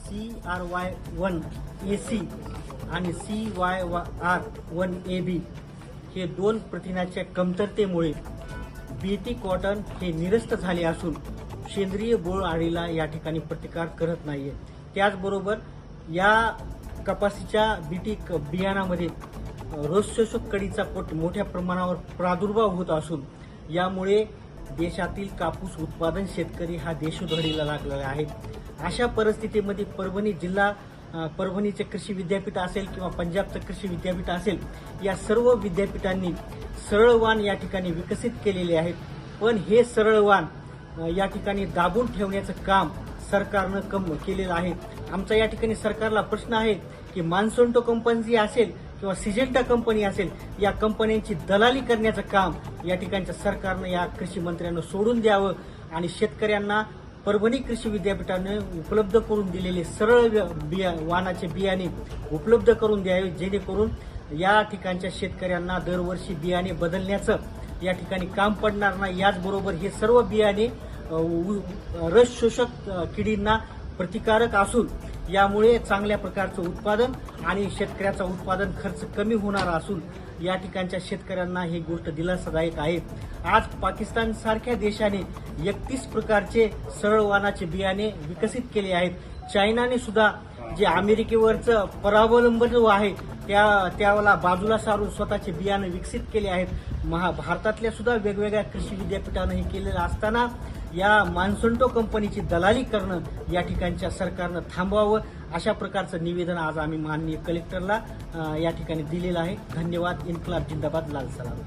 CRY1AC आणि CYR1AB हे दोन प्रथिनाच्या कमतरतेमुळे बीटी कॉटन हे निरस्त झाले असून सेंद्रिय बोंडअळीला या ठिकाणी प्रतिकार करत नाहीये। त्याचबरोबर या कपाशीच्या बीटी बियाणामध्ये रोगशोषक कळीचा मोठ्या प्रमाणावर प्रादुर्भाव होत असून यामुळे देशातील कापूस उत्पादन शेतकरी हा देशोधडीला लागलेला आहे। अशा परिस्थितीमध्ये परभणीचे कृषी विद्यापीठ असेल किंवा पंजाबचं कृषी विद्यापीठ असेल, या सर्व विद्यापीठांनी सरळ वाण या ठिकाणी विकसित केलेले आहेत। पण हे सरळ वाण या ठिकाणी दाबून ठेवण्याचं काम सरकारनं केलेलं आहे। आमचा या ठिकाणी सरकारला प्रश्न आहे की मान्सोंटो कंपनी असेल किंवा सिजेंटा कंपनी असेल, या कंपन्यांची दलाली करण्याचं काम या ठिकाणच्या सरकारनं या कृषी मंत्र्यांना सोडून द्यावं आणि शेतकऱ्यांना परभणी कृषी विद्यापीठाने उपलब्ध करून दिलेले सरळ वाणाचे बियाणे उपलब्ध करून द्यावे, जेणेकरून या ठिकाणच्या शेतकऱ्यांना दरवर्षी बियाणे बदलण्याचं या ठिकाणी काम पडणार नाही। याचबरोबर हे सर्व बियाणे रस शोषक किडींना प्रतिकारक असून यामुळे चांगल्या प्रकारचं उत्पादन आणि शेतकऱ्याचा उत्पादन खर्च कमी होणार असून या ठिकाणच्या शेतकऱ्यांना ही गोष्ट दिलासादायक आहे। आज पाकिस्तान सारख्या देशाने 31 प्रकारचे सरळ वाणाचे बियाणे विकसित केले आहेत। चायनाने सुद्धा जे अमेरिकेवरचं परावलंबन आहे त्याला बाजूला सारून स्वतःचे बियाणे विकसित केले आहेत। भारतातल्या सुद्धा वेगवेगळ्या कृषी विद्यापीठानं हे केलेलं असताना या मान्सोंटो कंपनीची दलाली करणं या ठिकाणच्या सरकारनं थांबवावं, अशा प्रकारचं निवेदन आज आम्ही माननीय कलेक्टरला या ठिकाणी दिलेलं आहे। धन्यवाद। इन्कलाब जिंदाबाद, लाल सलाम।